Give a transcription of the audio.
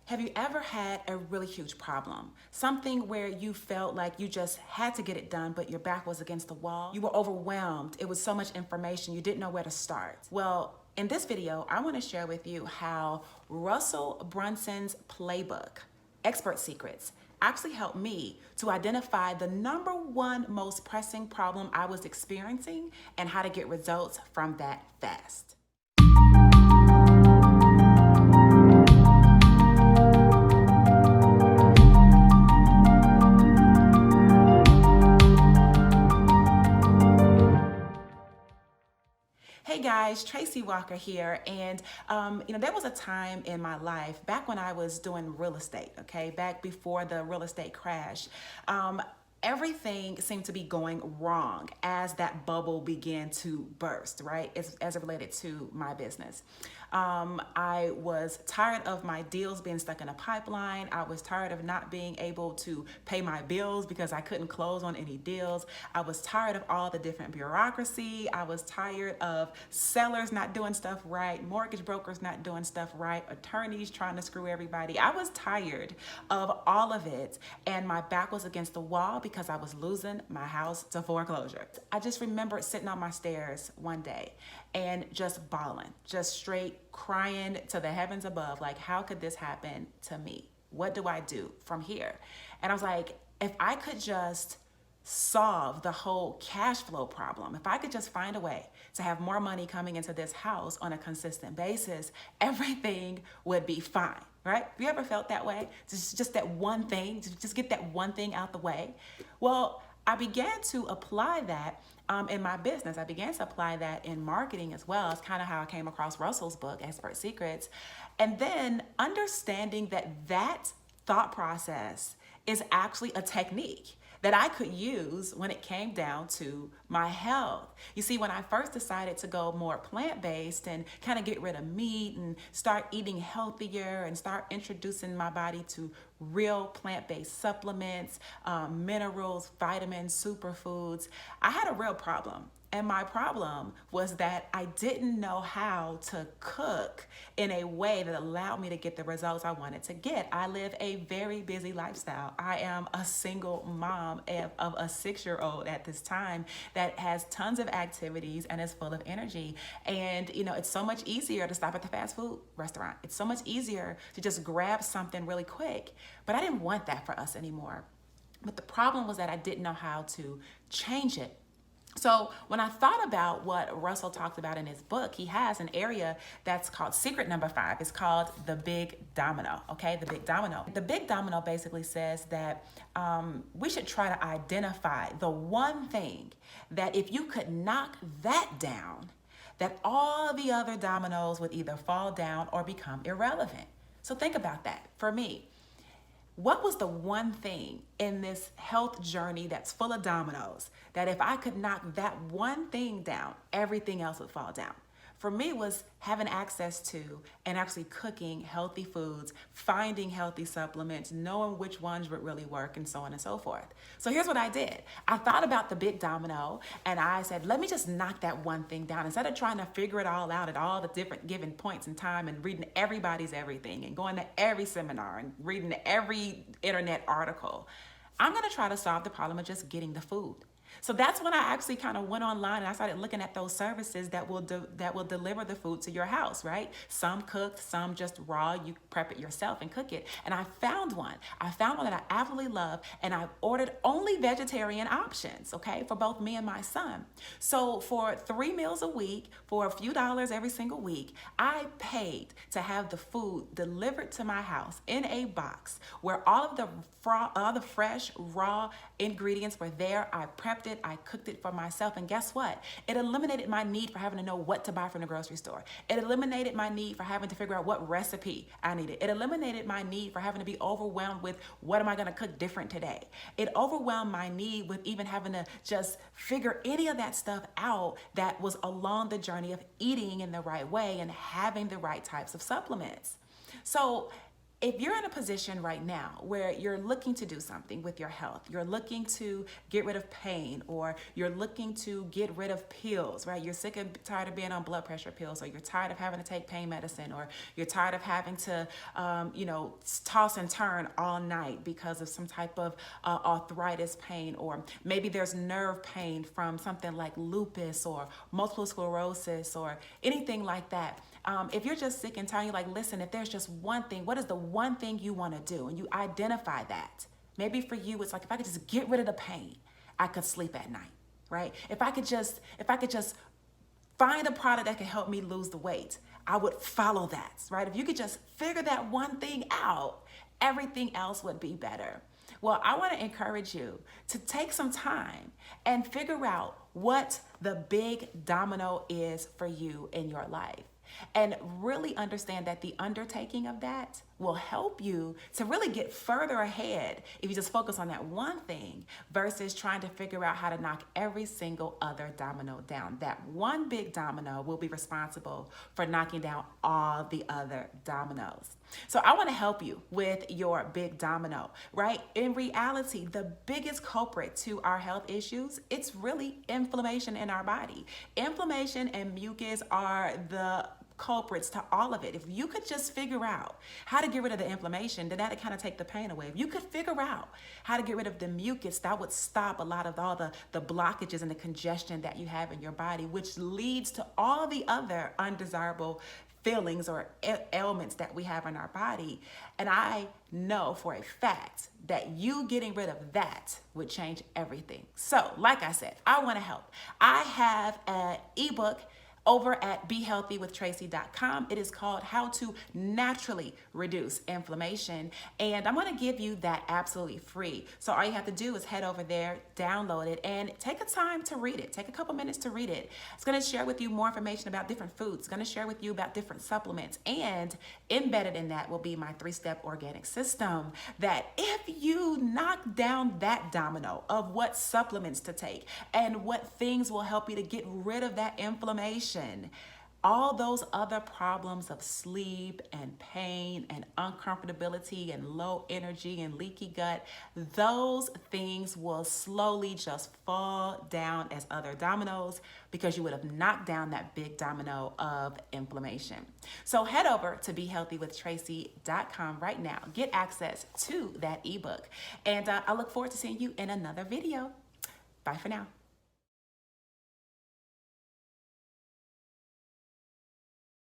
Have you ever had a really huge problem? Something where you felt like you just had to get it done, but your back was against the wall? You were overwhelmed. It was so much information, you didn't know where to start. Well, in this video, I want to share with you how Russell Brunson's playbook, Expert Secrets, actually helped me to identify the number one most pressing problem I was experiencing and how to get results from that fast. Hey guys, Tracy Walker here, and there was a time in my life back when I was doing real estate, okay, back before the real estate crash. Everything seemed to be going wrong as that bubble began to burst, right, as it related to my business. I was tired of my deals being stuck in a pipeline. I was tired of not being able to pay my bills because I couldn't close on any deals. I was tired of all the different bureaucracy. I was tired of sellers not doing stuff right, mortgage brokers not doing stuff right, attorneys trying to screw everybody. I was tired of all of it, and my back was against the wall because I was losing my house to foreclosure. I just remember sitting on my stairs one day and just bawling, just straight crying to the heavens above, like, how could this happen to me? What do I do from here? And I was like, if I could just solve the whole cash flow problem, if I could just find a way to have more money coming into this house on a consistent basis, everything would be fine, right? Have you ever felt that way? Just that one thing, just get that one thing out the way. Well, I began to apply that in my business. I began to apply that in marketing as well. It's kind of how I came across Russell's book, Expert Secrets. And then understanding that thought process is actually a technique that I could use when it came down to my health. You see, when I first decided to go more plant-based and kind of get rid of meat and start eating healthier and start introducing my body to real plant-based supplements, minerals, vitamins, superfoods, I had a real problem. And my problem was that I didn't know how to cook in a way that allowed me to get the results I wanted to get. I live a very busy lifestyle. I am a single mom of a 6-year-old at this time that has tons of activities and is full of energy. And, it's so much easier to stop at the fast food restaurant. It's so much easier to just grab something really quick. But I didn't want that for us anymore. But the problem was that I didn't know how to change it. So when I thought about what Russell talked about in his book, he has an area that's called secret number 5. It's called the big domino, okay? The big domino. The big domino basically says that we should try to identify the one thing that if you could knock that down, that all the other dominoes would either fall down or become irrelevant. So think about that. For me, what was the one thing in this health journey that's full of dominoes that if I could knock that one thing down, everything else would fall down? For me, it was having access to and actually cooking healthy foods, finding healthy supplements, knowing which ones would really work, and so on and so forth. So here's what I did. I thought about the big domino, and I said, let me just knock that one thing down. Instead of trying to figure it all out at all the different given points in time and reading everybody's everything and going to every seminar and reading every internet article, I'm gonna try to solve the problem of just getting the food. So that's when I actually kind of went online and I started looking at those services that will deliver the food to your house, right? Some cooked, some just raw. You prep it yourself and cook it. And I found one. That I absolutely love, and I ordered only vegetarian options, okay, for both me and my son. So for 3 meals a week, for a few dollars every single week, I paid to have the food delivered to my house in a box where all of the fresh, raw ingredients were there. I prepped it, I cooked it for myself, and guess what? It eliminated my need for having to know what to buy from the grocery store. It eliminated my need for having to figure out what recipe I needed. It eliminated my need for having to be overwhelmed with what am I gonna cook different today. It overwhelmed my need with even having to just figure any of that stuff out that was along the journey of eating in the right way and having the right types of supplements. So if you're in a position right now where you're looking to do something with your health, you're looking to get rid of pain, or you're looking to get rid of pills, right? You're sick and tired of being on blood pressure pills, or you're tired of having to take pain medicine, or you're tired of having to, toss and turn all night because of some type of arthritis pain, or maybe there's nerve pain from something like lupus or multiple sclerosis or anything like that. If you're just sick and tired, you're like, listen, if there's just one thing, what is the one thing you want to do? And you identify that. Maybe for you, it's like, if I could just get rid of the pain, I could sleep at night, right? If I could just find a product that can help me lose the weight, I would follow that, right? If you could just figure that one thing out, everything else would be better. Well, I want to encourage you to take some time and figure out what the big domino is for you in your life. And really understand that the undertaking of that will help you to really get further ahead if you just focus on that one thing versus trying to figure out how to knock every single other domino down. That one big domino will be responsible for knocking down all the other dominoes. So I want to help you with your big domino, right? In reality, the biggest culprit to our health issues, it's really inflammation in our body. Inflammation and mucus are the culprits to all of it. If you could just figure out how to get rid of the inflammation, then that'd kind of take the pain away. If you could figure out how to get rid of the mucus, that would stop a lot of all the blockages and the congestion that you have in your body, which leads to all the other undesirable feelings or ailments that we have in our body. And I know for a fact that you getting rid of that would change everything. So, like I said, I want to help. I have an ebook over at BeHealthyWithTracy.com. It is called How to Naturally Reduce Inflammation. And I'm going to give you that absolutely free. So all you have to do is head over there, download it, and take a time to read it. Take a couple minutes to read it. It's going to share with you more information about different foods. It's going to share with you about different supplements. And embedded in that will be my 3-step organic system that if you knock down that domino of what supplements to take and what things will help you to get rid of that inflammation, all those other problems of sleep and pain and uncomfortability and low energy and leaky gut, those things will slowly just fall down as other dominoes because you would have knocked down that big domino of inflammation. So head over to BeHealthyWithTracy.com right now. Get access to that ebook. And I look forward to seeing you in another video. Bye for now.